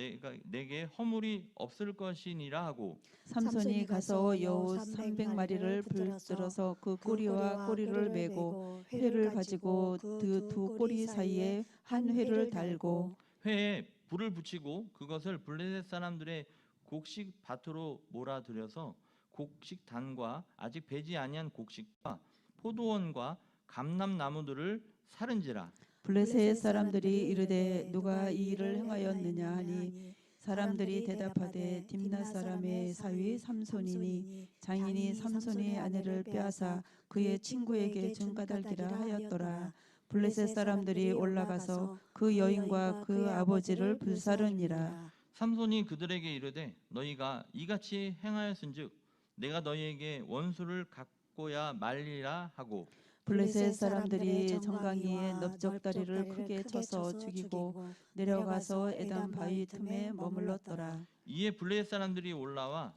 내게 허물이 없을 것이니라 하고 삼손이 가서 여우 300마리를 불들어서 그 꼬리와 꼬리를 메고 회를 가지고 그 두 꼬리 사이에 한 회를 달고 회에 불을 붙이고 그것을 블레셋 사람들의 곡식 밭으로 몰아들여서 곡식 단과 아직 배지 아니한 곡식과 포도원과 감람나무들을 사른지라. 블레셋 사람들이 이르되 누가 이 일을 행하였느냐 하니 사람들이 대답하되 딥나 사람의 사위 삼손이니 장인이 삼손의 아내를 빼앗아 그의 친구에게 준 까닭이라 하였더라. 블레셋 사람들이 올라가서 그 여인과 그 아버지를 불사르니라. 삼손이 그들에게 이르되 너희가 이같이 행하였은즉 내가 너희에게 원수를 갖고야 말리라 하고 블레셋 사람들이 정강이에 넓적다리를 크게 쳐서 죽이고 내려가서 에단 바위 틈에 머물렀더라. 이에 블레셋 사람들이 올라와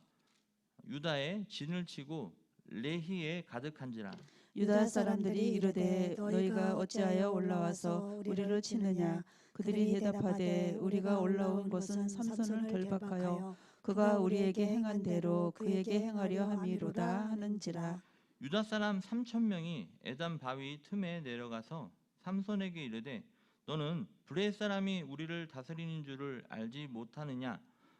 유다에 진을 치고 레히에 가득한지라. 유다 사람들이 이르되 너희가 어찌하여 올라와서 우리를 치느냐. 그들이 대답하되 우리가 올라온 것은 삼손을 결박하여 그가 우리에게 행한 대로 그에게 행하려 함이로다 하는지라. 유다 사람 3000명이 에단 바위 틈에 내려가서 삼손에게 이르되 너는 블레셋 사람이 우리를 다스리는 줄을 알지 못하느냐.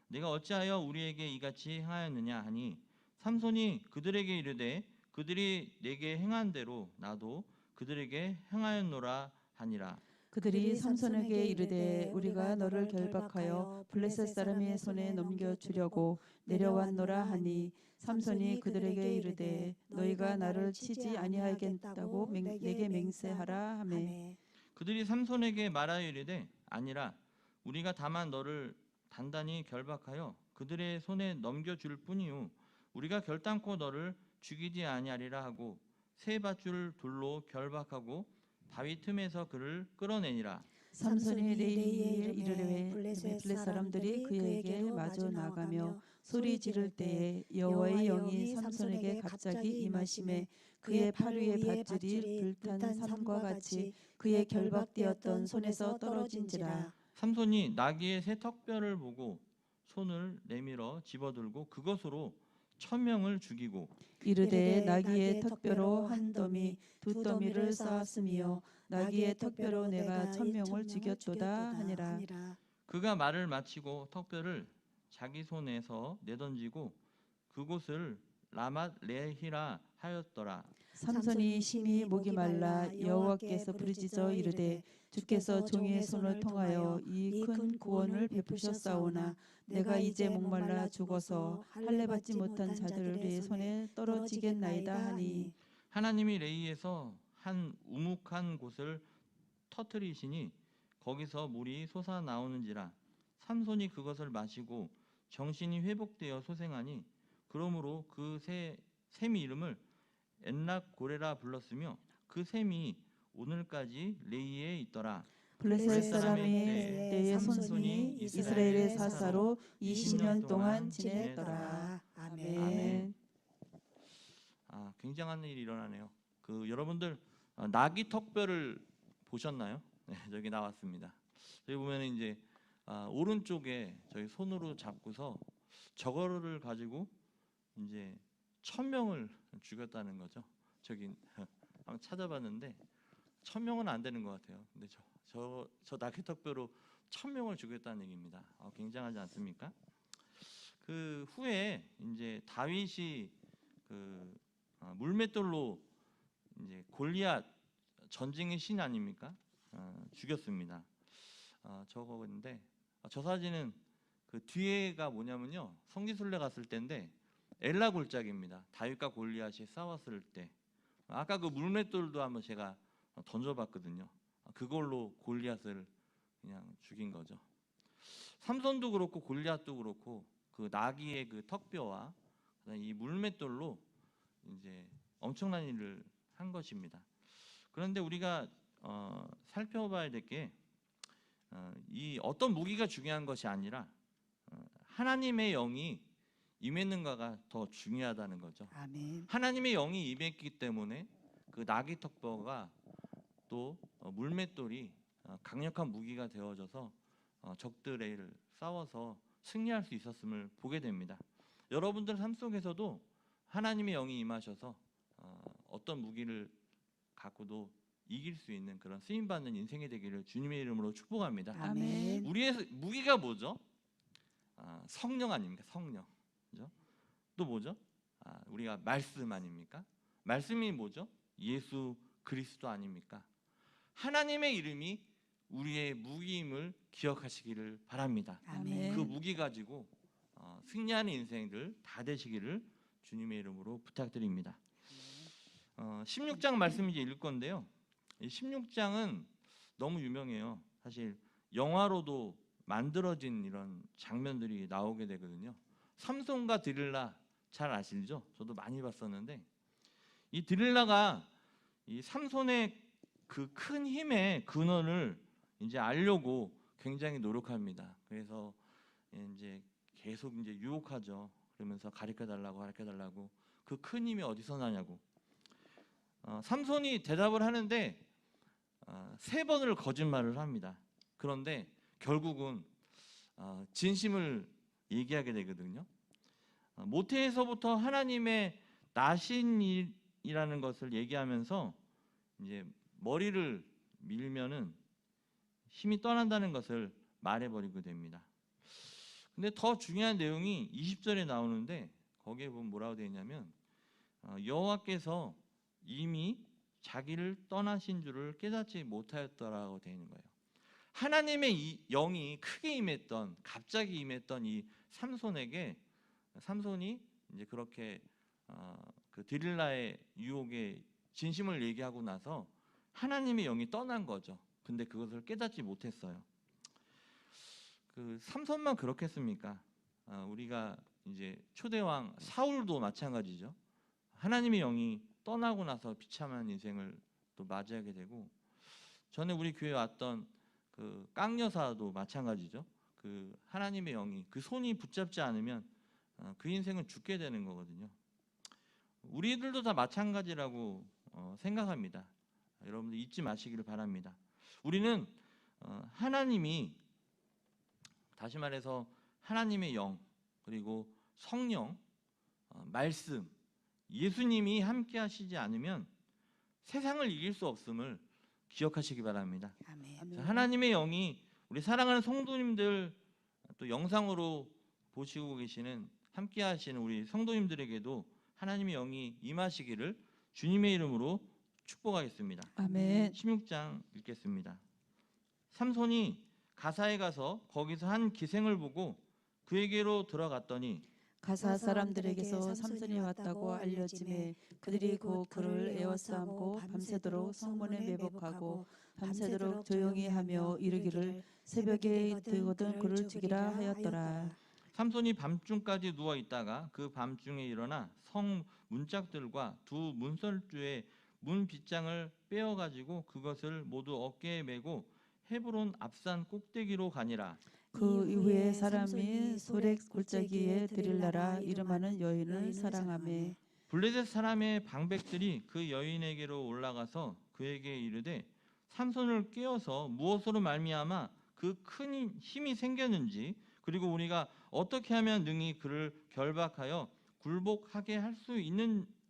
내가 어찌하여 우리에게 이같이 행하였느냐 하니 삼손이 그들에게 이르되 그들이 내게 행한 대로 나도 그들에게 행하였노라 하니라. 그들이 삼손에게 이르되 우리가 너를 결박하여 블레셋 사람의 손에 넘겨주려고 내려왔노라 하니 삼손이 그들에게 이르되 너희가 나를 치지 아니하겠다고 내게 맹세하라 하매 그들이 삼손에게 말하여 이르되 아니라 우리가 다만 너를 단단히 결박하여 그들의 손에 넘겨줄 뿐이요 우리가 결단코 너를 죽이지 아니하리라 하고 세 밧줄 돌로 결박하고 바위 틈에서 그를 끌어내니라. 삼손이 레이에 이르되 블레셋 사람들이 그에게 마주 나가며 소리 지를 때에 여호와의 영이 삼손에게 갑자기 임하심에 그의 팔 위에 밧줄이 불탄 삼과 같이 그의 결박되었던 손에서 떨어진지라. 삼손이 나귀의 새 턱뼈를 보고 손을 내밀어 집어들고 그것으로 1000명을 죽이고 이르되 나귀의 턱뼈로 한 더미 두 더미를 쌓았으며 나귀의 턱뼈로 내가 1000명을 죽였도다 하니라. 그가 말을 마치고 턱뼈를 자기 손에서 내던지고 그곳을 라맛 레히라 하였더라. 삼손이 심히 목이 말라 여호와께서 부르짖어 이르되 주께서 종의 손을 통하여 이 큰 구원을 베푸셨사오나 내가 이제 목말라 죽어서 할례 받지 못한 자들의 손에 떨어지겠나이다 하니 하나님이 레이에서 한 우묵한 곳을 터뜨리시니 거기서 물이 솟아 나오는지라. 삼손이 그것을 마시고 정신이 회복되어 소생하니 그러므로 그 샘이 이름을 엔락 고레라 불렀으며 그 샘이 오늘까지 레이에 있더라. 블레셋 사람의 때에 삼손이 이스라엘의 사사로 20년 동안 지냈더라. 아멘. 굉장한 일이 일어나네요. 여러분들 나귀 턱뼈를 보셨나요? 네, 저기 나왔습니다. 여기 보면 이제 오른쪽에 저희 손으로 잡고서 저거를 가지고 이제 1000명을 죽였다는 거죠. 저기 한번 찾아봤는데 1000명은 안 되는 것 같아요. 근데 저 나귀 턱뼈로 1000명을 죽였다는 얘기입니다. 굉장하지 않습니까? 그 후에 이제 다윗이 물맷돌로 이제 골리앗 전쟁의 신 아닙니까? 죽였습니다. 저거인데 저 사진은 그 뒤에가 뭐냐면요, 성지순례 갔을 때인데 엘라 골짜기입니다. 다윗과 골리앗이 싸웠을 때 아까 그 물맷돌도 한번 제가 던져봤거든요. 그걸로 골리앗을 그냥 죽인 거죠. 삼손도 그렇고 골리앗도 그렇고 그 나귀의 그 턱뼈와 이 물맷돌로 이제 엄청난 일을 한 것입니다. 그런데 우리가 살펴봐야 될 게 이 어떤 무기가 중요한 것이 아니라 하나님의 영이 임했는가가 더 중요하다는 거죠. 아멘. 하나님의 영이 임했기 때문에 그 나귀 턱뼈가 또 물맷돌이 강력한 무기가 되어져서 적들을 싸워서 승리할 수 있었음을 보게 됩니다. 여러분들 삶 속에서도 하나님의 영이 임하셔서 어떤 무기를 갖고도 이길 수 있는 그런 쓰임받는 인생이 되기를 주님의 이름으로 축복합니다. 아멘. 우리의 무기가 뭐죠? 성령 아닙니까? 성령. 그죠? 또 뭐죠? 우리가 말씀 아닙니까? 말씀이 뭐죠? 예수 그리스도 아닙니까? 하나님의 이름이 우리의 무기임을 기억하시기를 바랍니다. 아멘. 그 무기 가지고 승리하는 인생들 다 되시기를 주님의 이름으로 부탁드립니다. 16장 말씀 이제 읽을 건데요. 이 16장은 너무 유명해요. 사실 영화로도 만들어진 이런 장면들이 나오게 되거든요. 삼손과 드릴라 잘 아시죠? 저도 많이 봤었는데 이 드릴라가 이 삼손의 그 큰 힘의 근원을 이제 알려고 굉장히 노력합니다. 그래서 이제 계속 이제 유혹하죠. 그러면서 가르쳐 달라고 그 큰 힘이 어디서 나냐고. 삼손이 대답을 하는데 3번을 거짓말을 합니다. 그런데 결국은 진심을 얘기하게 되거든요. 모태에서부터 하나님의 나신이라는 것을 얘기하면서 이제 머리를 밀면은 힘이 떠난다는 것을 말해버리게 됩니다. 근데 더 중요한 내용이 20절에 나오는데 거기에 보면 뭐라고 되어 있냐면 여호와께서 이미 자기를 떠나신 줄을 깨닫지 못하였더라고 되어 있는 거예요. 하나님의 이 영이 크게 임했던, 갑자기 임했던 이 삼손에게 삼손이 이제 그렇게 그 드릴라의 유혹에 진심을 얘기하고 나서 하나님의 영이 떠난 거죠. 근데 그것을 깨닫지 못했어요. 그 삼손만 그렇겠습니까? 우리가 이제 초대왕 사울도 마찬가지죠. 하나님의 영이 떠나고 나서 비참한 인생을 또 맞이하게 되고, 전에 우리 교회 왔던 그 깡여사도 마찬가지죠. 그 하나님의 영이 그 손이 붙잡지 않으면 그 인생은 죽게 되는 거거든요. 우리들도 다 마찬가지라고 생각합니다. 여러분들 잊지 마시기를 바랍니다. 우리는 하나님이, 다시 말해서 하나님의 영, 그리고 성령, 말씀, 예수님이 함께 하시지 않으면 세상을 이길 수 없음을 기억하시기 바랍니다. 아멘. 하나님의 영이 우리 사랑하는 성도님들, 또 영상으로 보시고 계시는 함께 하시는 우리 성도님들에게도 하나님의 영이 임하시기를 주님의 이름으로 축복하겠습니다. 아멘. 16장 읽겠습니다. 삼손이 가사에 가서 거기서 한 기생을 보고 그에게로 들어갔더니 가사 사람들에게서 삼손이 왔다고 알려지매 그들이 곧 그를 에워싸고 밤새도록 성문에 매복하고 밤새도록 조용히 하며 이르기를 새벽에 되거든 그를 죽이라 하였더라. 삼손이 밤중까지 누워 있다가 그 밤중에 일어나 성 문짝들과 두 문설주의 문 빗장을 빼어 가지고 그것을 모두 어깨에 메고 헤브론 앞산 꼭대기로 가니라. 그 이후에 사람이 소렉 골짜기에 드릴라라 이름하는 여인을 사랑하매 블레셋 사람의 방백들이 그 여인에게로 올라가서 그에게 이르되 삼손을 깨어서 무엇으로 말미암아 그 큰 힘이 생겼는지 그리고 우리가 어떻게 하면 능히 그를 결박하여 굴복하게 할 수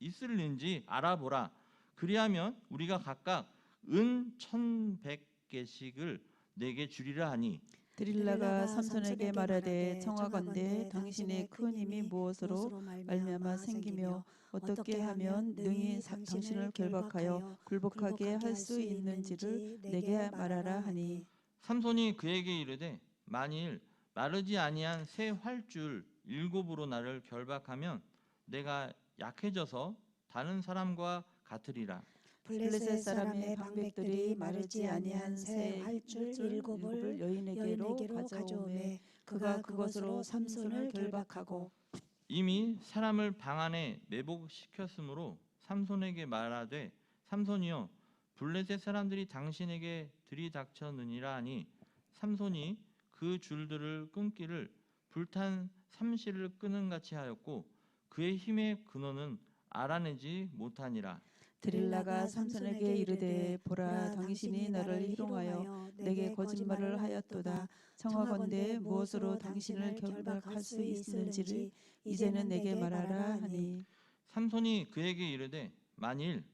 있을는지 알아보라. 그리하면 우리가 각각 은 1,100개씩을 내게 주리라 하니 드릴라가 삼손에게 말하되 청하건대 당신의 큰 힘이 무엇으로 말미암아 생기며 어떻게 하면 능히 당신을 결박하여 굴복하게 할 수 있는지를 내게 말하라 하니 삼손이 그에게 이르되 만일 마르지 아니한 새 활줄 7으로 나를 결박하면 내가 약해져서 다른 사람과 같으리라. 블레셋 사람의 방백들이 마르지 아니한 새 활줄 7을 여인에게로 가져오매 그가 그것으로 삼손을 결박하고 이미 사람을 방 안에 매복시켰으므로 삼손에게 말하되 삼손이여 블레셋 사람들이 당신에게 들이닥쳤느니라 하니 삼손이 그 줄들을 끊기를 불탄 삼시를 끄는 같이 하였고 그의 힘의 근원은 알아내지 못하니라. 드릴라가 삼손에게 이르되 보라 당신이 나를 희롱하여 내게 거짓말을 하였도다. 청하건대 무엇으로 당신을 결박할 수 있는지를 이제는 내게 말하라 하니 삼손이 그에게 이르되 만일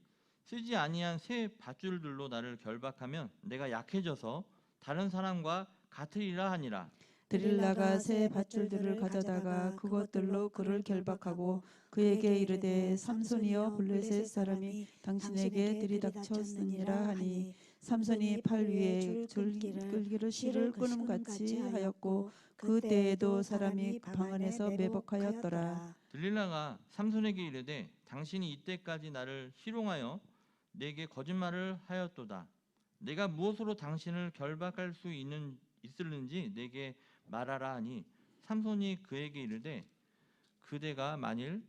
쓰지 아니한 새 밧줄들로 나를 결박하면 내가 약해져서 다른 사람과 같으리라 하니라. 드릴라가 새 밧줄들을 가져다가 그것들로 그를 결박하고 그에게 이르되 삼손이여 블레셋 사람이 당신에게 들이닥쳤느니라 하니 삼손이 팔 위에 줄 끌기를 실을 끊음 같이 하였고 그 때에도 사람이 방 안에서 매복하였더라. 들릴라가 삼손에게 이르되 당신이 이때까지 나를 희롱하여 내게 거짓말을 하였도다. 내가 무엇으로 당신을 결박할 수 있을는지 내게 말하라 하니 삼손이 그에게 이르되 그대가 만일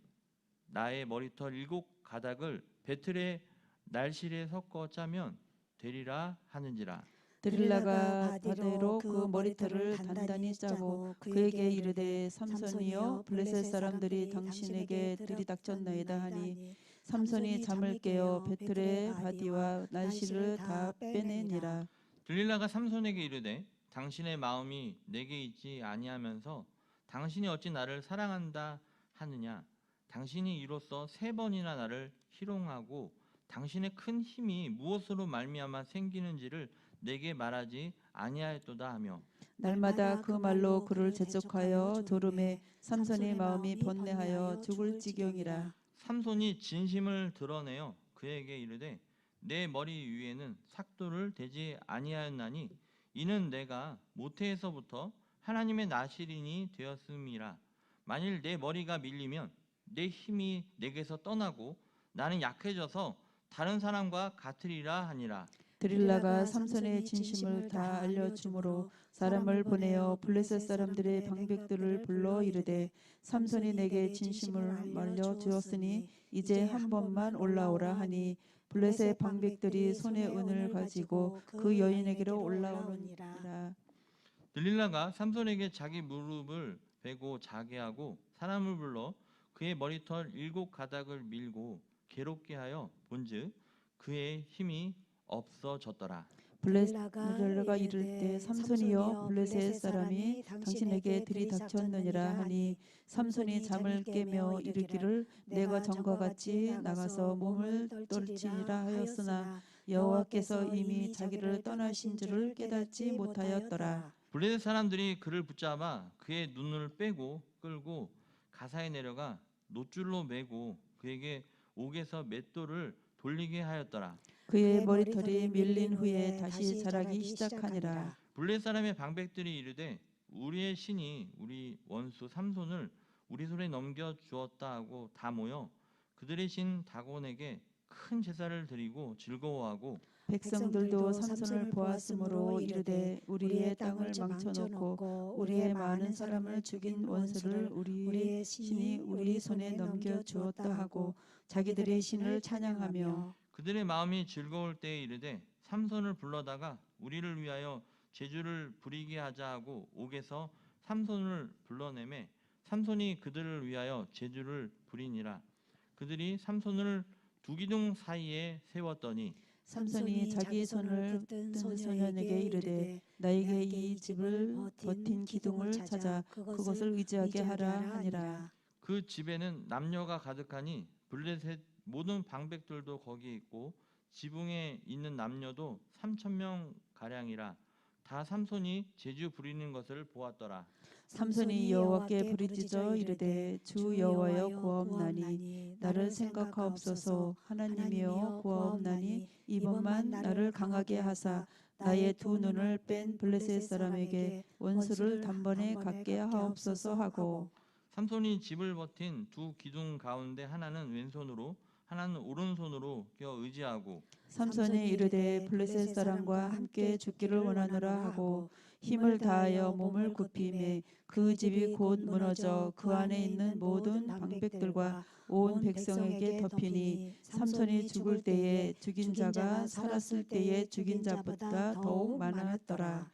나의 머리털 7가닥을 배틀의 날실에 섞어 짜면 되리라 하는지라. 드릴라가 바대로 그 머리털을 단단히 짜고 그에게 이르되 삼손이여 블레셋 사람들이 당신에게 들이닥쳤나이다 하니 삼손이 잠을 깨어 배틀의 바디와 날씨를 다 빼내니라. 들릴라가 삼손에게 이르되 당신의 마음이 내게 있지 아니하면서 당신이 어찌 나를 사랑한다 하느냐. 당신이 이로써 3번이나 나를 희롱하고 당신의 큰 힘이 무엇으로 말미암아 생기는지를 내게 말하지 아니하였도다 하며 날마다 그 말로 그를 재촉하여 조름에 삼손의 마음이 번뇌하여 죽을 지경이라. 삼손이 진심을 드러내어 그에게 이르되 내 머리 위에는 삭도를 대지 아니하였나니 이는 내가 모태에서부터 하나님의 나시린이 되었음이라. 만일 내 머리가 밀리면 내 힘이 내게서 떠나고 나는 약해져서 다른 사람과 같으리라 하니라. 드릴라가 삼손의 진심을 다 알려주므로 사람을 보내어 블레셋 사람들의 방백들을 불러 이르되 삼손이 내게 진심을 알려주었으니 이제 한 번만 올라오라 하니 블레셋 방백들이 손에 은을 가지고 그 여인에게로 올라오느니라. 들릴라가 삼손에게 자기 무릎을 베고 자게 하고 사람을 불러 그의 머리털 7가닥을 밀고 괴롭게 하여 본즉 그의 힘이 없어졌더라. 블레셋가 이를 때 삼손이여 블레셋 사람이 당신에게 들이닥쳤느니라 하니 삼손이 잠을 깨며 이르기를 내가 전과 같이 나가서 몸을 떨치리라 하였으나 여호와께서 이미 자기를 떠나신 줄을 깨닫지 못하였더라. 블레셋 사람들이 그를 붙잡아 그의 눈을 빼고 끌고 가사에 내려가 놋줄로 매고 그에게 옥에서 맷돌을 돌리게 하였더라. 그의 머리털이 밀린 후에 다시 자라기 시작하니라. 블레셋 사람의 방백들이 이르되 우리의 신이 우리 원수 삼손을 우리 손에 넘겨 주었다 하고 다 모여 그들의 신 다곤에게 큰 제사를 드리고 즐거워하고 백성들도 삼손을 보았으므로 이르되 우리의 땅을 망쳐놓고 우리의 많은 사람을 죽인 원수를 우리의 신이 우리 손에 넘겨 주었다 하고 자기들의 신을 찬양하며 그들의 마음이 즐거울 때에 이르되 삼손을 불러다가 우리를 위하여 제주를 부리게 하자 하고 옥에서 삼손을 불러내매 삼손이 그들을 위하여 제주를 부리니라. 그들이 삼손을 두 기둥 사이에 세웠더니 삼손이 자기 손을 든 소년에게 이르되 나에게 이 집을 버틴 기둥을 찾아 그것을 의지하게 하라 하니라. 그 집에는 남녀가 가득하니 블레셋 모든 방백들도 거기 있고 지붕에 있는 남녀도 3,000명 가량이라. 다 삼손이 제주 부리는 것을 보았더라. 삼손이 여호와께 부르짖어 이르되 주 여호와여 구하옵나니 나를 생각하옵소서. 하나님이여 구하옵나니 이번만 나를 강하게 하사 나의 두 눈을 뺀 블레셋 사람에게 원수를 단번에 갖게 하옵소서 하고 삼손이 집을 버틴 두 기둥 가운데 하나는 왼손으로 하나는 오른손으로 껴 의지하고 삼손이 이르되 블레셋 사람과 함께 죽기를 원하노라 하고 힘을 다하여 몸을 굽히매 그 집이 곧 무너져 그 안에 있는 모든 방백들과 온 백성에게 덮이니 삼손이 죽을 때에 죽인 자가 살았을 때에 죽인 자보다 더욱 많았더라.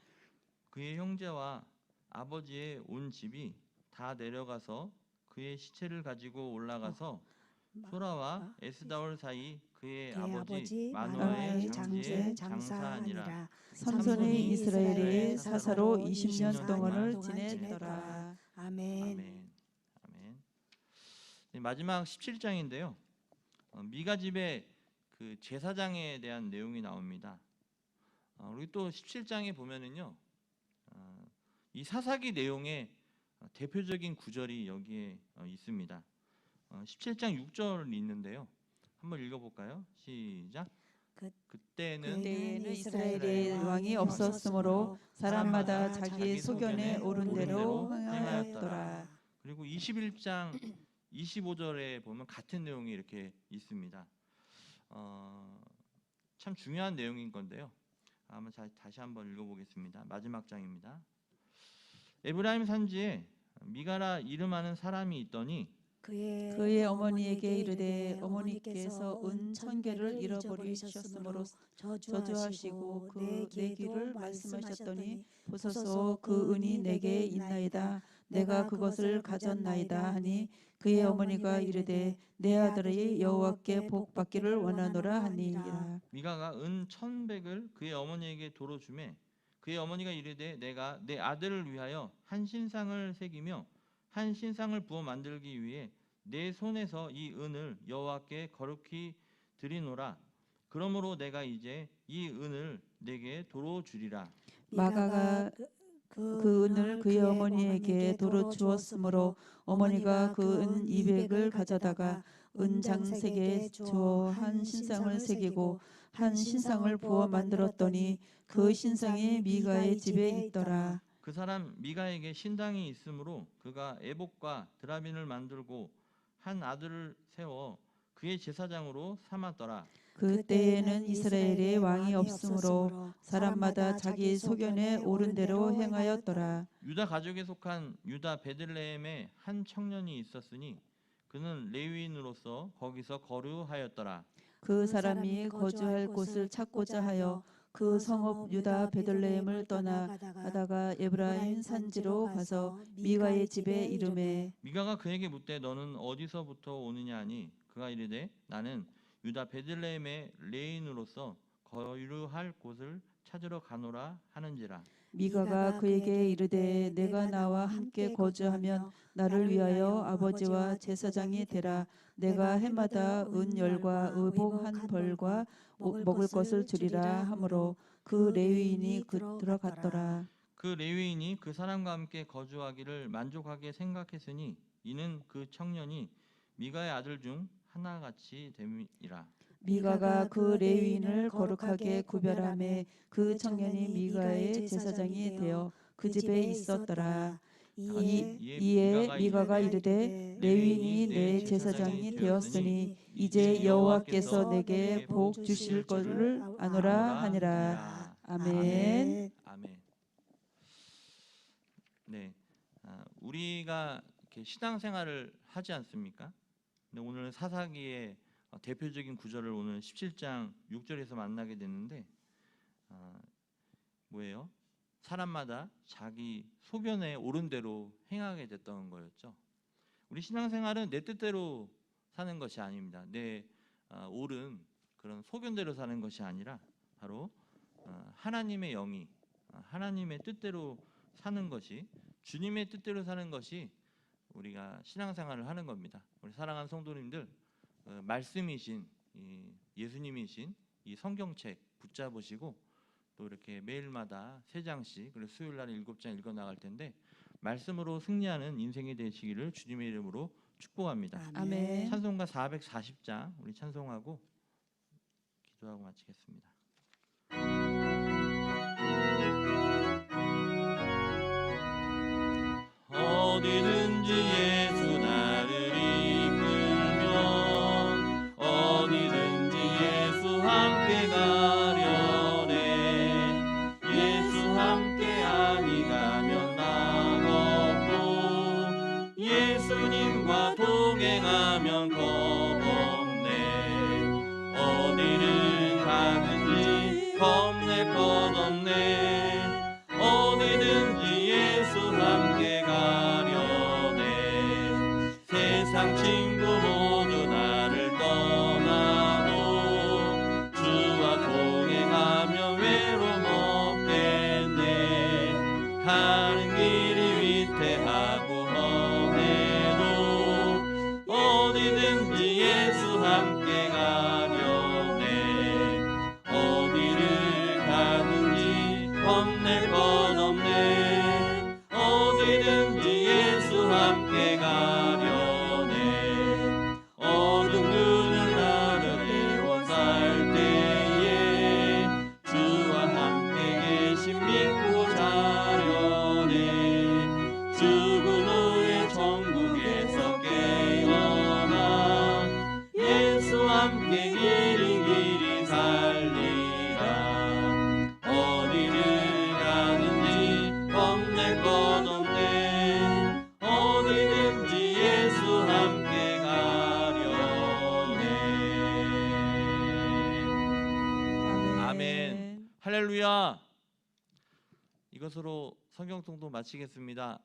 그의 형제와 아버지의 온 집이 다 내려가서 그의 시체를 가지고 올라가서 소라와 에스다올 사이 그의 아버지 마노아의 장지에 장사하니라. 삼손이 이스라엘의 사사로 20년 동안을 지냈더라. 아멘. 아멘. 아멘. 네, 마지막 17장인데요. 미가 집의 그 제사장에 대한 내용이 나옵니다. 우리 또 17장에 보면은요, 이 사사기 내용의 대표적인 구절이 여기에 있습니다. 17장 6절이 있는데요. 한번 읽어볼까요? 시작. 그때는 이스라엘의 왕이 없었으므로 사람마다 자기 소견에 옳은 대로 행하였더라. 그리고 21장 25절에 보면 같은 내용이 이렇게 있습니다. 참 중요한 내용인 건데요. 한번 다시 한번 읽어보겠습니다. 마지막 장입니다. 에브라임 산지에 미가라 이름하는 사람이 있더니 그의 어머니에게 이르되 어머니께서 은 1,000개를 잃어버리셨으므로 저주하시고 그 내 귀를 말씀하셨더니 보소서 그 은이 내게 있나이다. 내가 그것을 가졌나이다 하니 그의 어머니가 이르되 내 아들이 여호와께 복 받기를 원하노라 하니라. 미가가 은 1,100을 그의 어머니에게 도로 주매 그의 어머니가 이르되 내가 내 아들을 위하여 한 신상을 새기며 한 신상을 부어 만들기 위해 내 손에서 이 은을 여호와께 거룩히 드리노라. 그러므로 내가 이제 이 은을 내게 도로 주리라. 마가가 그 은을 그의 어머니에게 도로 주었으므로 어머니가 그 은 200을 가져다가 은장색에 주어 한 신상을 새기고 한 신상을 부어 만들었더니 그 신상이 미가의 집에 있더라. 그 사람 미가에게 신당이 있으므로 그가 에봇과 드라빈을 만들고 한 아들을 세워 그의 제사장으로 삼았더라. 그때에는 이스라엘에 왕이 없으므로 사람마다 자기 소견에 옳은 대로 행하였더라. 유다 가족에 속한 유다 베들레헴에 한 청년이 있었으니 그는 레위인으로서 거기서 거류하였더라. 그 사람이 거주할 곳을 찾고자 하여 그 성읍 유다 베들레헴을 떠나 가다가 에브라임 산지로 가서 미가의 집에 이르매 미가가 그에게 묻되 너는 어디서부터 오느냐 하니 그가 이르되 나는 유다 베들레헴의 레인으로서 거류할 곳을 찾으러 가노라 하는지라. 미가가 그에게 이르되 내가 나와 함께 거주하면 나를 위하여 아버지와 제사장이 되라. 내가 해마다 은열과 의복 한 벌과 먹을 것을 주리라 하므로 그 레위인이 들어갔더라. 그 레위인이 그 사람과 함께 거주하기를 만족하게 생각했으니 이는 그 청년이 미가의 아들 중 하나같이 됨이라. 미가가 그 레위인을 거룩하게 구별하매 그 청년이 미가의 제사장이 되어 그 집에 있었더라. 이에 미가가 이르되 레위인이 내 제사장이 되었으니 이제 여호와께서 내게 복 주실 것을 아노라 하니라. 아멘. 아멘. 네, 우리가 이렇게 신앙생활을 하지 않습니까? 근데 오늘 사사기의 대표적인 구절을 오늘 17장 6절에서 만나게 됐는데 뭐예요? 사람마다 자기 소견에 옳은 대로 행하게 됐던 거였죠. 우리 신앙생활은 내 뜻대로 사는 것이 아닙니다. 내 옳은 그런 소견대로 사는 것이 아니라 바로 하나님의 영이 하나님의 뜻대로 사는 것이, 주님의 뜻대로 사는 것이 우리가 신앙생활을 하는 겁니다. 우리 사랑하는 성도님들, 말씀이신 예수님이신 이 성경책 붙잡으시고 또 이렇게 매일마다 3장씩, 그리고 수요일날 7장 읽어 나갈 텐데 말씀으로 승리하는 인생이 되시기를 주님의 이름으로 축복합니다. 아멘. 찬송가 440장 우리 찬송하고 기도하고 마치겠습니다. 어디든지 예수 나를 이끌면 어디든지 예수 함께 가려네. 예수 함께 아니 가면 나 없고 예수님과 동행하면 겁 없네. 어디를 가든지 겁낼 것 없네. 어디든지 예수 함께 가려네. 세상 친구 모두 나를 떠나도 주와 동행하면 외로움 없겠네. 가는 길이 위태하고 험해도 어디든지 예수 함께 가려네. 어디를 가든지 겁낼 것 없네. 어디든지 예수 함께 가려네. 어둠 그늘 나를 살 때에 주와 함께 계심 믿고 자려네. 죽은 후에 천국에서 깨어나 예수 함께 길이 살리라. 어디를 가든지 겁낼 것 없네. 어디든지 예수 함께 가려네. 아멘. 할렐루야. 이것으로 성경통독 마치겠습니다.